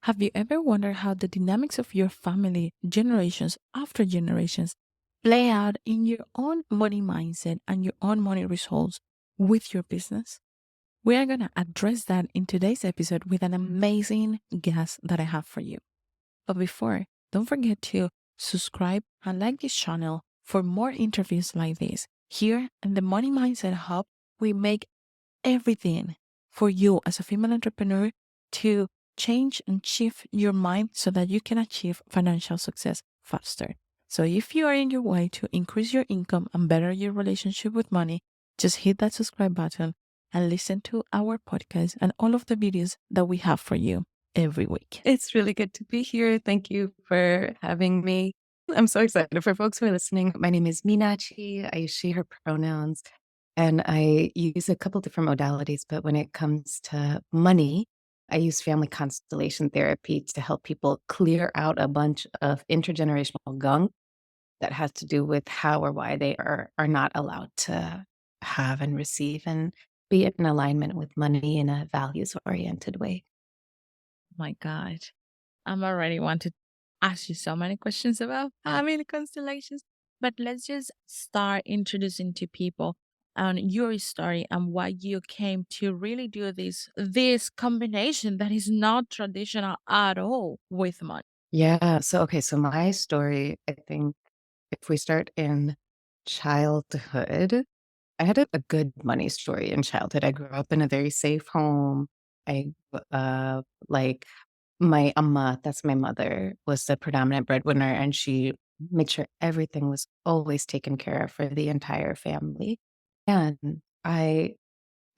Have you ever wondered how the dynamics of your family, generations after generations, play out in your own money mindset and your own money results with your business? We are going to address that in today's episode with an amazing guest that I have for you. But before, don't forget to subscribe and like this channel for more interviews like this. Here in the Money Mindset Hub, we make everything for you as a female entrepreneur to change and shift your mind so that you can achieve financial success faster. So if you are in your way to increase your income and better your relationship with money, just hit that subscribe button and listen to our podcast and all of the videos that we have for you every week. It's really good to be here. Thank you for having me. I'm so excited. For folks who are listening, my name is Meenadchi. I use she, her pronouns, and I use a couple different modalities. But when it comes to money, I use Family Constellation Therapy to help people clear out a bunch of intergenerational gunk that has to do with how or why they are not allowed to have and receive and be in alignment with money in a values-oriented way. My God, I'm already want to ask you so many questions about family constellations, but let's just start introducing to people on your story and why you came to really do this combination that is not traditional at all with money. Yeah. So my story, I think if we start in childhood, I had a good money story in childhood. I grew up in a very safe home. I, like my amma, that's my mother, was the predominant breadwinner, and she made sure everything was always taken care of for the entire family. And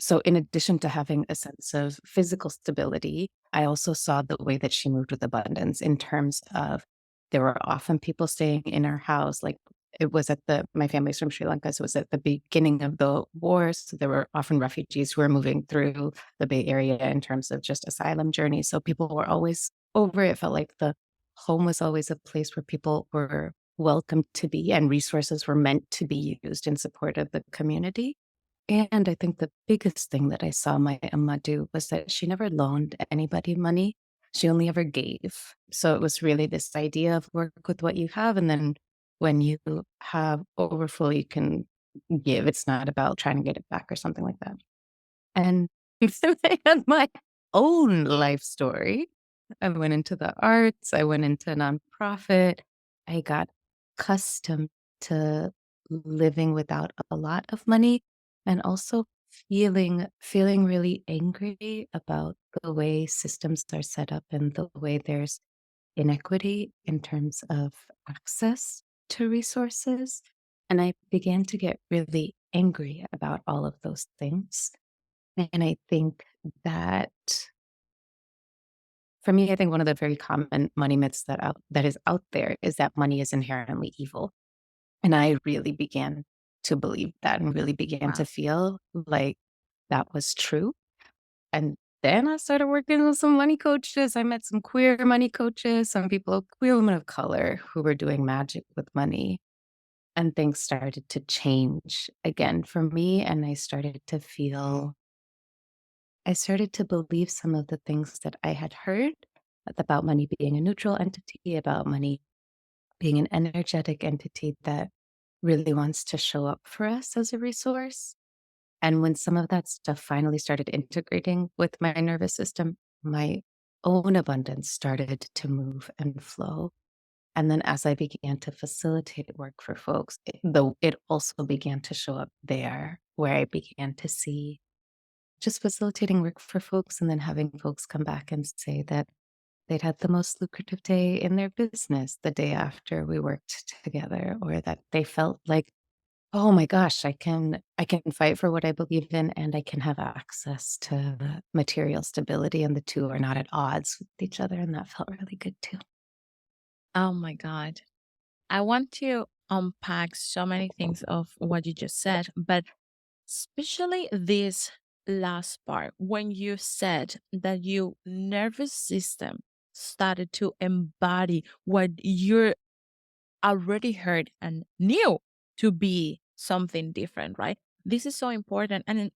so in addition to having a sense of physical stability, I also saw the way that she moved with abundance in terms of there were often people staying in our house. Like it was my family's from Sri Lanka, so it was at the beginning of the war. So there were often refugees who were moving through the Bay Area in terms of just asylum journeys. So people were always over. It felt like the home was always a place where people were welcome to be and resources were meant to be used in support of the community. And I think the biggest thing that I saw my Amma do was that she never loaned anybody money. She only ever gave. So it was really this idea of work with what you have. And then when you have overflow, you can give. It's not about trying to get it back or something like that. And so I had my own life story. I went into the arts, I went into nonprofit. I got accustomed to living without a lot of money and also feeling really angry about the way systems are set up and the way there's inequity in terms of access to resources. And I began to get really angry about all of those things. And I think that for me, I think one of the very common money myths that is out there is that money is inherently evil. And I really began to believe that and really began Wow. to feel like that was true. And then I started working with some money coaches. I met some queer money coaches, some people, queer women of color who were doing magic with money. And things started to change again for me. And I started to believe some of the things that I had heard about money being a neutral entity, about money being an energetic entity that really wants to show up for us as a resource. And when some of that stuff finally started integrating with my nervous system, my own abundance started to move and flow. And then as I began to facilitate work for folks, it also began to show up there where I began to see just facilitating work for folks and then having folks come back and say that they'd had the most lucrative day in their business the day after we worked together, or that they felt like, oh my gosh, I can fight for what I believe in and I can have access to material stability, and the two are not at odds with each other. And that felt really good too. Oh my God. I want to unpack so many things of what you just said, but especially this last part when you said that your nervous system started to embody what you already heard and knew to be something different, right? This is so important. And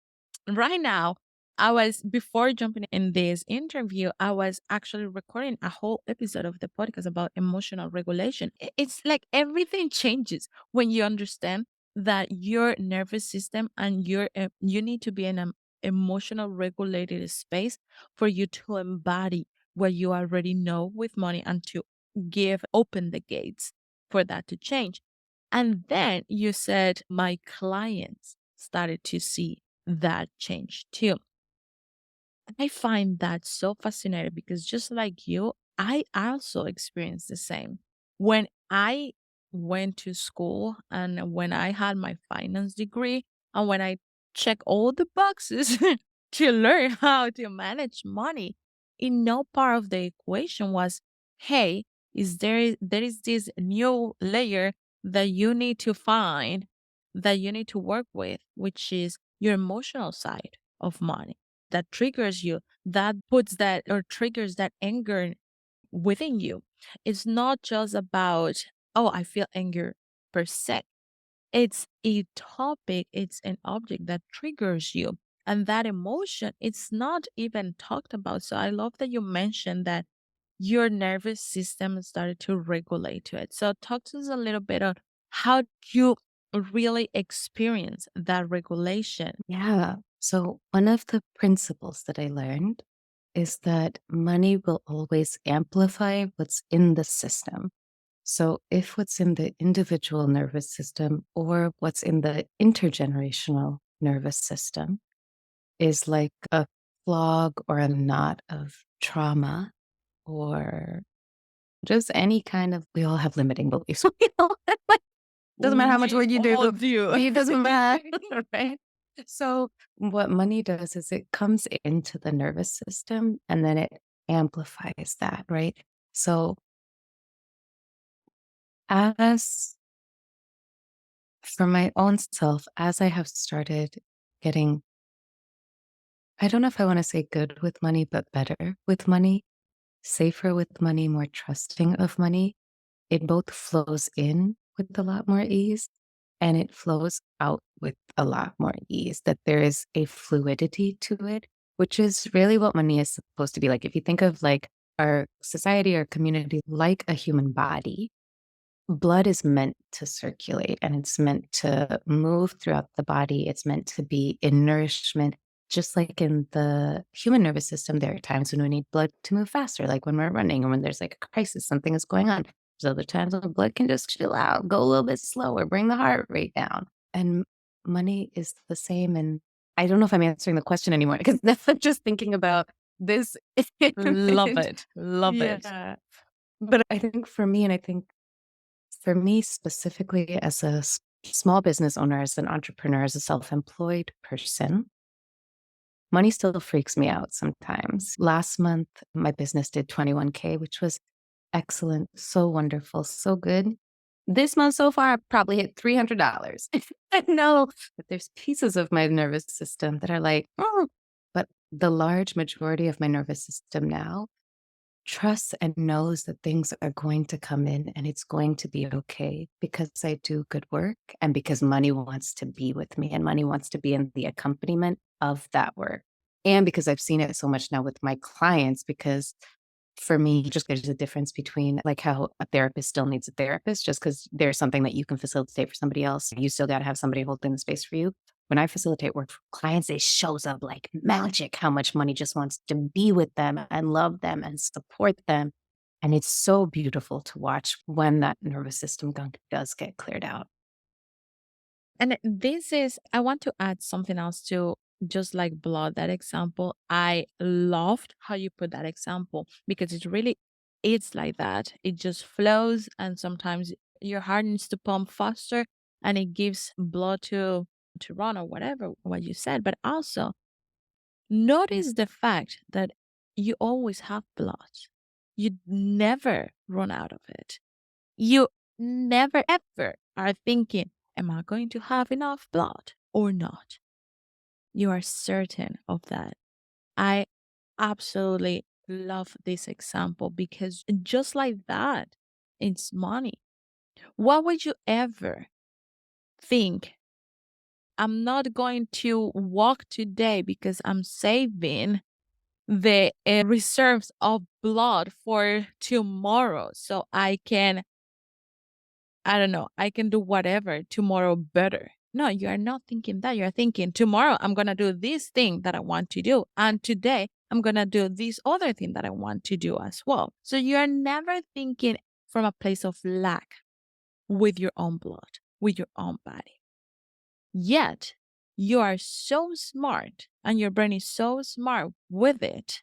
right now, I was before jumping in this interview, I was actually recording a whole episode of the podcast about emotional regulation. It's like everything changes when you understand that your nervous system and you need to be in an emotional regulated space for you to embody what you already know with money and to give open the gates for that to change. And then you said my clients started to see that change too. I find that so fascinating because just like you, I also experienced the same. When I went to school and when I had my finance degree and when I checked all the boxes to learn how to manage money, in no part of the equation was, hey, there is this new layer that you need to find, that you need to work with, which is your emotional side of money that triggers you, that puts that or triggers that anger within you. It's not just about, oh, I feel anger per se. It's a topic, it's an object that triggers you. And that emotion, it's not even talked about. So I love that you mentioned that your nervous system started to regulate to it. So talk to us a little bit on how you really experience that regulation. Yeah. So, one of the principles that I learned is that money will always amplify what's in the system. So, if what's in the individual nervous system or what's in the intergenerational nervous system is like a clog or a knot of trauma or just any kind of, we all have limiting beliefs. We all like, doesn't matter how much We work you all do, do. it doesn't matter, right? So, what money does is it comes into the nervous system and then it amplifies that, right? So, as for my own self, as I have started getting, I don't know if I want to say good with money, but better with money, safer with money, more trusting of money, it both flows in with a lot more ease and it flows out with a lot more ease, that there is a fluidity to it, which is really what money is supposed to be like. If you think of like our society or community like a human body, blood is meant to circulate and it's meant to move throughout the body. It's meant to be in nourishment. Just like in the human nervous system, there are times when we need blood to move faster, like when we're running or when there's like a crisis, something is going on. There's other times when blood can just chill out, go a little bit slower, bring the heart rate down. And money is the same. And I don't know if I'm answering the question anymore because I'm just thinking about this. Love it. Love it. Yeah. But I think for me, and I think for me specifically as a small business owner, as an entrepreneur, as a self-employed person, money still freaks me out sometimes. Last month, my business did 21K, which was excellent, so wonderful, so good. This month so far, I probably hit $300. I know that there's pieces of my nervous system that are like, oh, but the large majority of my nervous system now trusts and knows that things are going to come in and it's going to be okay because I do good work and because money wants to be with me and money wants to be in the accompaniment of that work. And because I've seen it so much now with my clients, because for me, just there's a difference between like how a therapist still needs a therapist, just because there's something that you can facilitate for somebody else. You still got to have somebody holding the space for you. When I facilitate work for clients, it shows up like magic how much money just wants to be with them and love them and support them. And it's so beautiful to watch when that nervous system gunk does get cleared out. And this is, I want to add something else to just like blood, that example. I loved how you put that example because it really, it's like that. It just flows, and sometimes your heart needs to pump faster and it gives blood to run or whatever, what you said. But also, notice the fact that you always have blood. You never run out of it. You never ever are thinking, am I going to have enough blood or not? You are certain of that. I absolutely love this example because just like that, it's money. What would you ever think I'm not going to walk today because I'm saving the reserves of blood for tomorrow so I can, I don't know, I can do whatever tomorrow better. No, you are not thinking that. You're thinking tomorrow I'm going to do this thing that I want to do. And today I'm going to do this other thing that I want to do as well. So you are never thinking from a place of lack with your own blood, with your own body. Yet you are so smart and your brain is so smart with it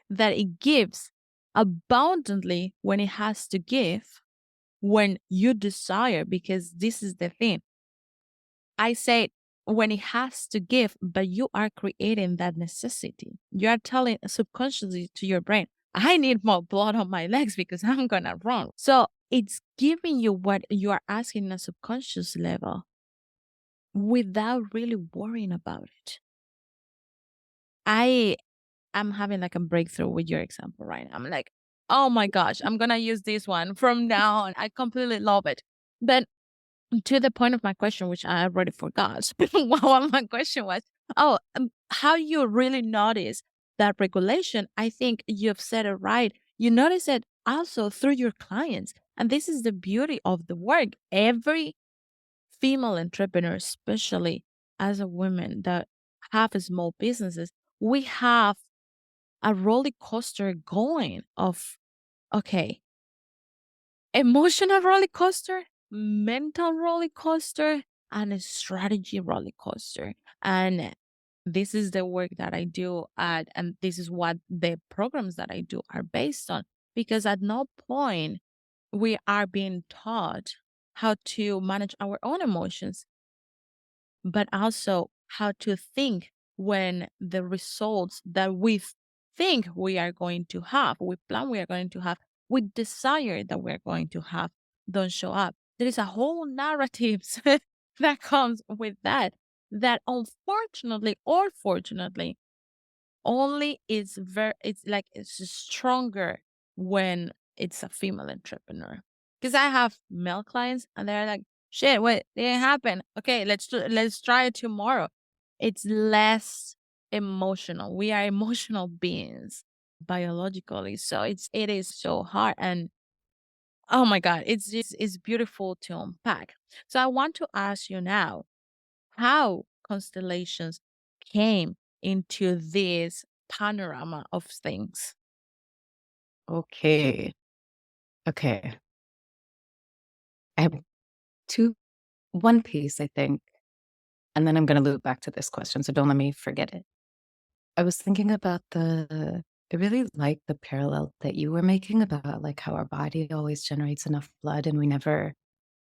that it gives abundantly when it has to give, when you desire, because this is the thing. I say when it has to give, but you are creating that necessity. You are telling subconsciously to your brain, I need more blood on my legs because I'm going to run. So it's giving you what you are asking on a subconscious level without really worrying about it. I am having like a breakthrough with your example right now. I'm like, oh my gosh, I'm going to use this one from now on. I completely love it. But to the point of my question, which I already forgot, what my question was, how you really notice that regulation. I think you've said it right. You notice it also through your clients. And this is the beauty of the work. Every female entrepreneur, especially as a woman that have small businesses, we have a roller coaster going of, okay, emotional roller coaster, mental roller coaster, and a strategy roller coaster. And this is the work that I do at, and this is what the programs that I do are based on. Because at no point we are being taught how to manage our own emotions, but also how to think when the results that we think we are going to have, we plan we are going to have, we desire that we're going to have, don't show up. There is a whole narrative that comes with that, that unfortunately or fortunately only is very, it's like it's stronger when it's a female entrepreneur. Because I have male clients and they're like, shit, wait, it didn't happen. Okay, let's try it tomorrow. It's less emotional. We are emotional beings biologically. So it is so hard. And oh my God, it's beautiful to unpack. So I want to ask you now, how constellations came into this panorama of things. Okay. Okay. I have two, one piece, I think, and then I'm going to loop back to this question. So don't let me forget it. I was thinking about I really like the parallel that you were making about like how our body always generates enough blood and we never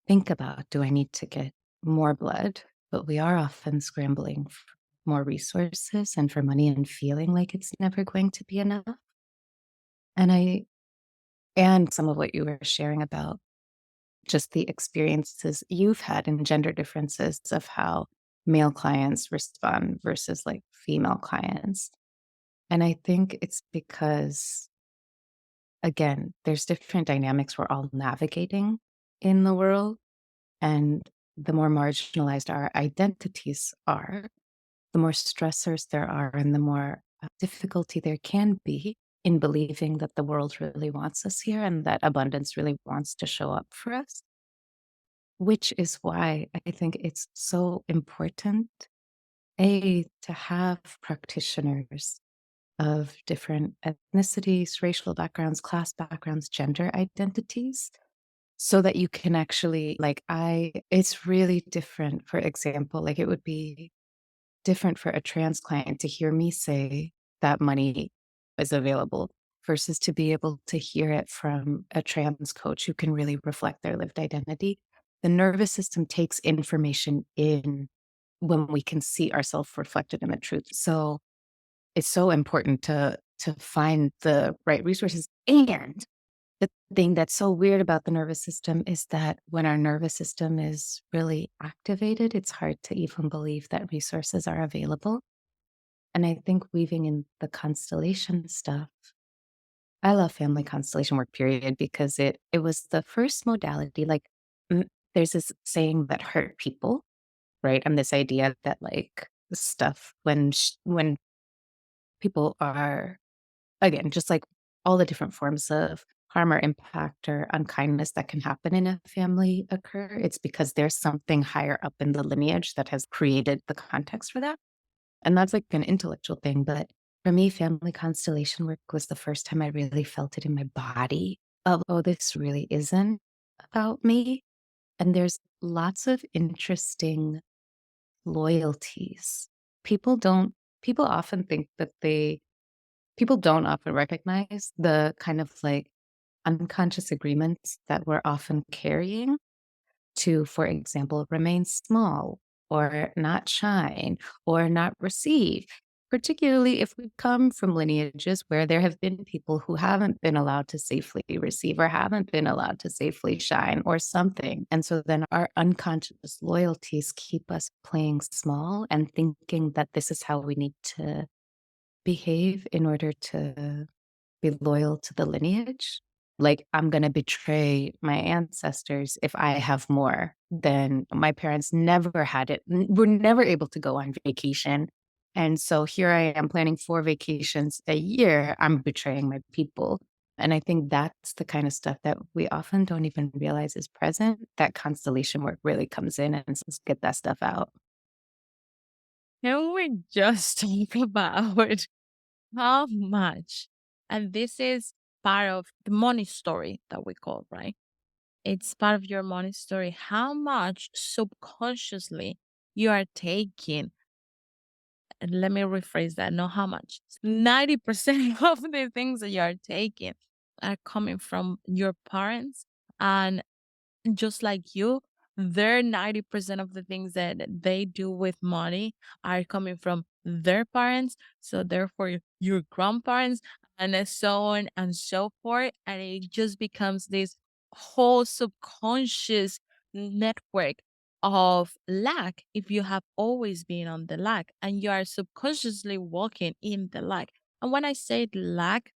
think about, do I need to get more blood? But we are often scrambling for more resources and for money and feeling like it's never going to be enough. And and some of what you were sharing about just the experiences you've had and gender differences of how male clients respond versus like female clients. And I think it's because, again, there's different dynamics we're all navigating in the world. And the more marginalized our identities are, the more stressors there are, and the more difficulty there can be in believing that the world really wants us here and that abundance really wants to show up for us. Which is why I think it's so important, to have practitioners of different ethnicities, racial backgrounds, class backgrounds, gender identities, so that you can actually, it's really different. For example, like it would be different for a trans client to hear me say that money is available versus to be able to hear it from a trans coach who can really reflect their lived identity. The nervous system takes information in when we can see ourselves reflected in the truth. So it's so important to find the right resources. And the thing that's so weird about the nervous system is that when our nervous system is really activated, it's hard to even believe that resources are available. And I think weaving in the constellation stuff, I love family constellation work, period, because it was the first modality. Like, there's this saying that hurt people, right? And this idea that like stuff when people are, again, just like all the different forms of harm or impact or unkindness that can happen in a family occur, it's because there's something higher up in the lineage that has created the context for that. And that's like an intellectual thing. But for me, family constellation work was the first time I really felt it in my body of, oh, this really isn't about me. And there's lots of interesting loyalties. People don't, people often think that people don't often recognize the kind of like unconscious agreements that we're often carrying to, for example, remain small or not shine or not receive, particularly if we come from lineages where there have been people who haven't been allowed to safely receive or haven't been allowed to safely shine or something. And so then our unconscious loyalties keep us playing small and thinking that this is how we need to behave in order to be loyal to the lineage. Like, I'm gonna betray my ancestors if I have more than my parents never had it. Were never able to go on vacation. And so here I am planning 4 vacations a year. I'm betraying my people. And I think that's the kind of stuff that we often don't even realize is present. That constellation work really comes in and says, get that stuff out. Can we just talk about how much, and this is part of the money story that we call, right? It's part of your money story. How much subconsciously you are taking, and let me rephrase that, not how much. 90% of the things that you are taking are coming from your parents. And just like you, their 90% of the things that they do with money are coming from their parents. So therefore your grandparents, and then so on and so forth. And it just becomes this whole subconscious network of lack if you have always been on the lack and you are subconsciously walking in the lack. And when I say lack,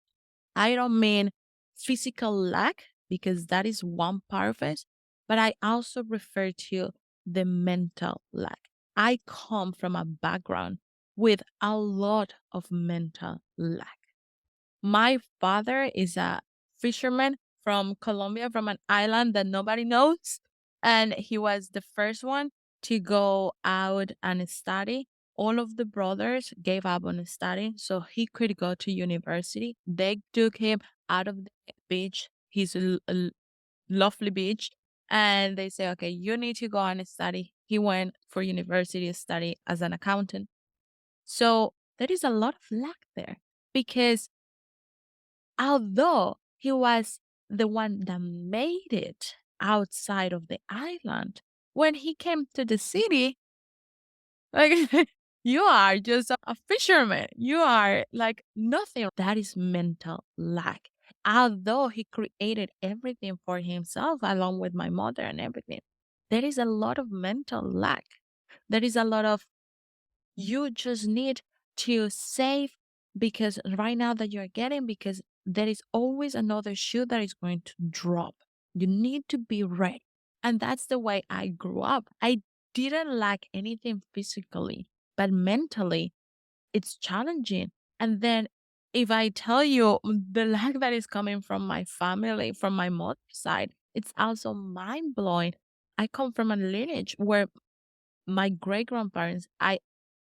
I don't mean physical lack because that is one part of it, but I also refer to the mental lack. I come from a background with a lot of mental lack. My father is a fisherman from Colombia, from an island that nobody knows. And he was the first one to go out and study. All of the brothers gave up on studying so he could go to university. They took him out of the beach, his lovely beach, and they say, okay, you need to go and study. He went for university to study as an accountant. So there is a lot of lack there because although he was the one that made it outside of the island, when he came to the city, like you are just a fisherman. You are like nothing. That is mental lack. Although he created everything for himself along with my mother and everything, there is a lot of mental lack. There is a lot of you just need to save because right now that you're getting, because there is always another shoe that is going to drop. You need to be ready. And that's the way I grew up. I didn't lack anything physically, but mentally, it's challenging. And then if I tell you the lack that is coming from my family, from my mother's side, it's also mind blowing. I come from a lineage where my great grandparents, I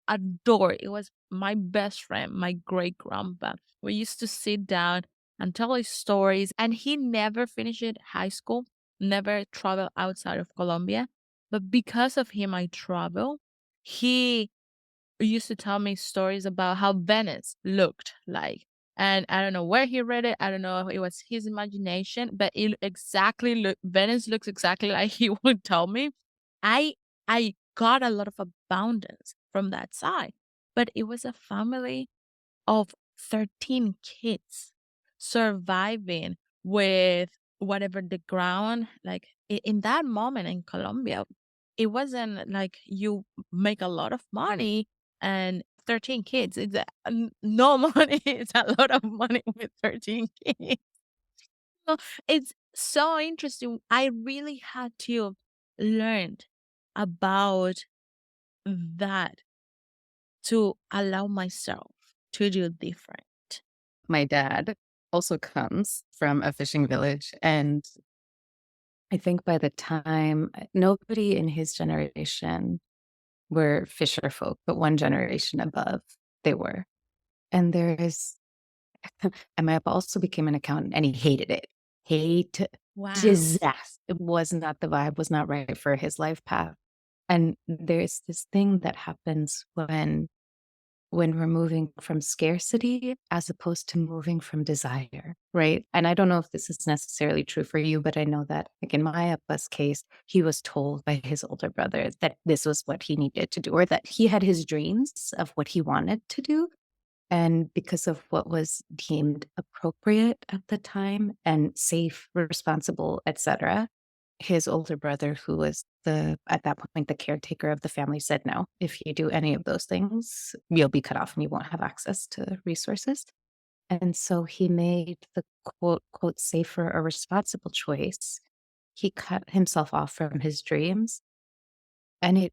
adore. It was my best friend, my great grandpa. We used to sit down and tell his stories, and he never finished high school, never traveled outside of Colombia. But because of him, I travel. He used to tell me stories about how Venice looked like. And I don't know where he read it. I don't know if it was his imagination, but it exactly look Venice looks exactly like he would tell me. I I got a lot of abundance from that side, but it was a family of 13 kids surviving with whatever the ground like in that moment in Colombia. It wasn't like you make a lot of money and 13 kids. It's no money. It's a lot of money with 13 kids. So it's so interesting. I really had to learn about that to allow myself to do different? My dad also comes from a fishing village, and I think by the time nobody in his generation were fisher folk, but one generation above, they were. And there is and my papa also became an accountant, and he hated it. Hate Wow. disaster. It was not the vibe, was not right for his life path. And there's this thing that happens when we're moving from scarcity as opposed to moving from desire, right? And I don't know if this is necessarily true for you, but I know that, like in my Appa's case, he was told by his older brother that this was what he needed to do, or that he had his dreams of what he wanted to do. And because of what was deemed appropriate at the time and safe, responsible, etc., his older brother, who was at that point, the caretaker of the family, said, no, if you do any of those things, you'll be cut off and you won't have access to resources. And so he made the quote, quote, safer or responsible choice. He cut himself off from his dreams. And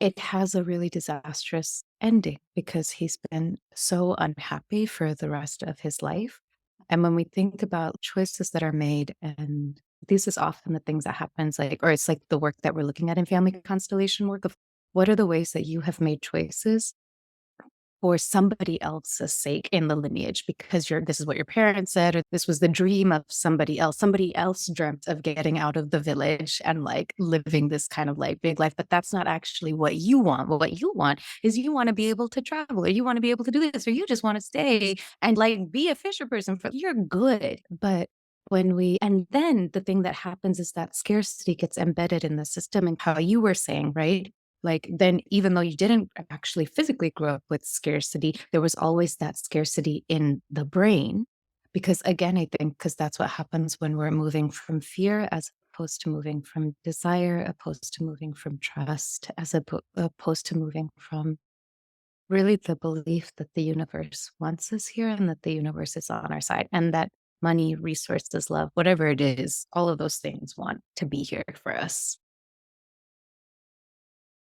it has a really disastrous ending because he's been so unhappy for the rest of his life. And when we think about choices that are made, and this is often the things that happens, like, or it's like the work that we're looking at in family constellation work of what are the ways that you have made choices for somebody else's sake in the lineage because this is what your parents said, or this was the dream of somebody else. Somebody else dreamt of getting out of the village and like living this kind of like big life, but that's not actually what you want. Well, what you want is you want to be able to travel, or you want to be able to do this, or you just want to stay and like be a fisher person for you're good. But and then the thing that happens is that scarcity gets embedded in the system, and how you were saying, right? Like, then even though you didn't actually physically grow up with scarcity, there was always that scarcity in the brain. Because again, I think because that's what happens when we're moving from fear as opposed to moving from desire, opposed to moving from trust, opposed to moving from really the belief that the universe wants us here and that the universe is on our side and that money, resources, love, whatever it is, all of those things want to be here for us.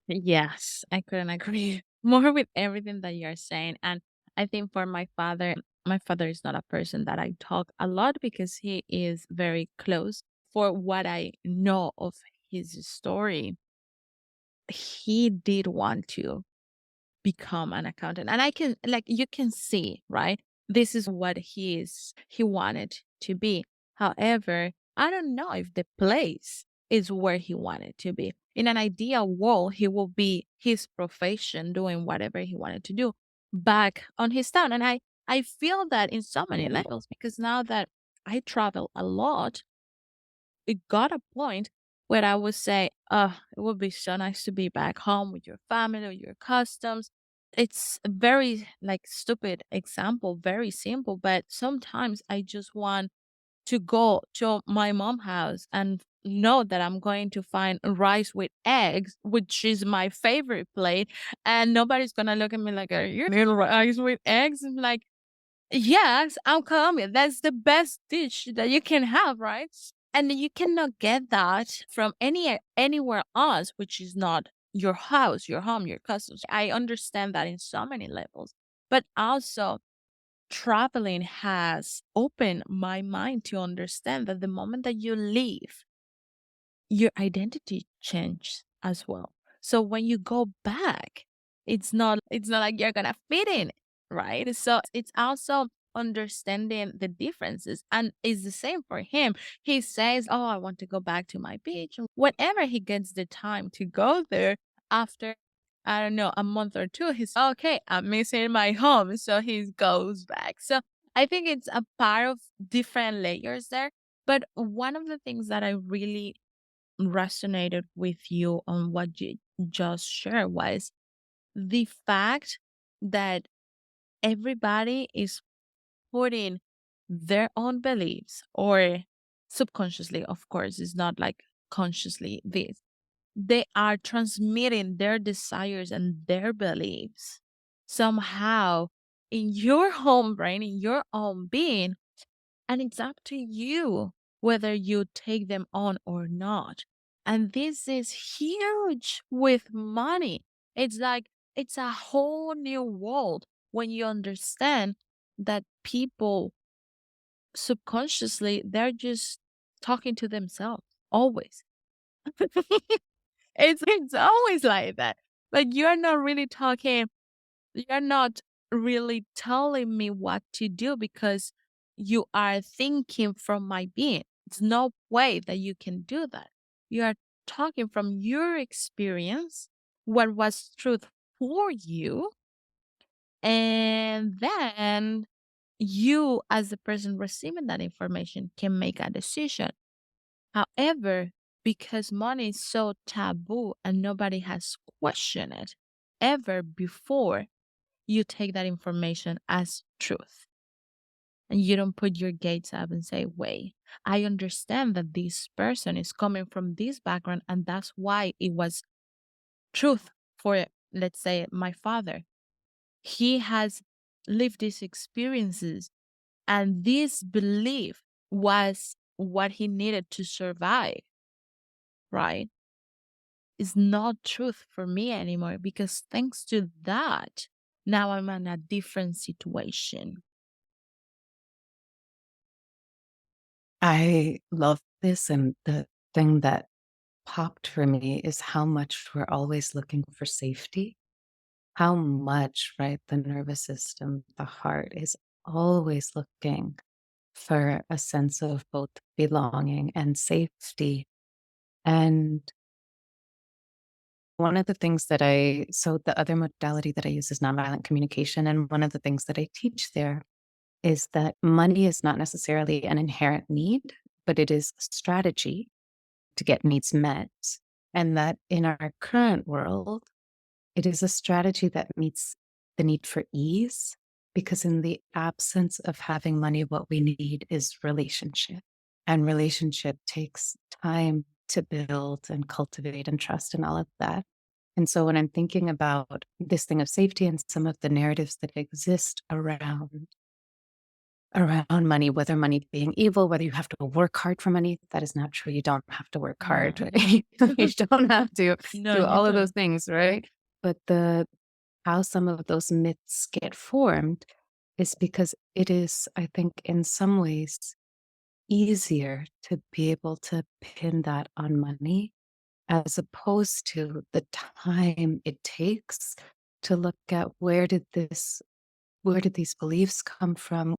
Yes, I couldn't agree more with everything that you're saying. And I think for my father is not a person that I talk a lot because he is very close. For what I know of his story, he did want to become an accountant. And I can, like, you can see, right? This is what he wanted to be. However, I don't know if the place is where he wanted to be. In an ideal world, he will be his profession doing whatever he wanted to do back on his town. And I feel that in so many levels because now that I travel a lot, it got a point where I would say, it would be so nice to be back home with your family, with your customs. It's a very like stupid example, very simple, but sometimes I just want to go to my mom house and know that I'm going to find rice with eggs, which is my favorite plate, and nobody's gonna look at me like, "Are you eating rice with eggs?" I'm like, yes, I'm Colombian. That's the best dish that you can have, right? And you cannot get that from anywhere else, which is not your house, your home, your customs. I understand that in so many levels, but also traveling has opened my mind to understand that the moment that you leave, your identity changes as well. So when you go back, it's not like you're gonna fit in, right? So it's also understanding the differences. And it's the same for him. He says, oh, I want to go back to my beach. And whenever he gets the time to go there after I don't know, a month or two, he's okay, I'm missing my home. So he goes back. So I think it's a part of different layers there. But one of the things that I really resonated with you on what you just shared was the fact that everybody is putting their own beliefs or subconsciously, of course, it's not like consciously this. They are transmitting their desires and their beliefs somehow in your home brain, in your own being, and it's up to you whether you take them on or not. And this is huge with money It's like it's a whole new world when you understand that people subconsciously they're just talking to themselves always. It's always like that. Like you're not really talking, you're not really telling me what to do because you are thinking from my being. It's no way that you can do that. You are talking from your experience, what was truth for you, and then you, as the person receiving that information, can make a decision. However, because money is so taboo and nobody has questioned it ever before, you take that information as truth. And you don't put your gates up and say, wait, I understand that this person is coming from this background, and that's why it was truth for, let's say, my father. He has lived these experiences, and this belief was what he needed to survive, right? Is not truth for me anymore because thanks to that, now I'm in a different situation. I love this. And the thing that popped for me is how much we're always looking for safety, how much, right, the nervous system, the heart is always looking for a sense of both belonging and safety. And one of the things that so the other modality that I use is nonviolent communication. And one of the things that I teach there is that money is not necessarily an inherent need, but it is a strategy to get needs met. And that in our current world, it is a strategy that meets the need for ease, because in the absence of having money, what we need is relationship. And relationship takes time to build and cultivate and trust and all of that. And so when I'm thinking about this thing of safety and some of the narratives that exist around money, whether money being evil, whether you have to work hard for money, that is not true. You don't have to work hard. No. You don't have to No, do you all of those don't. things, right? But how some of those myths get formed is because it is, I think, in some ways easier to be able to pin that on money as opposed to the time it takes to look at where did these beliefs come from?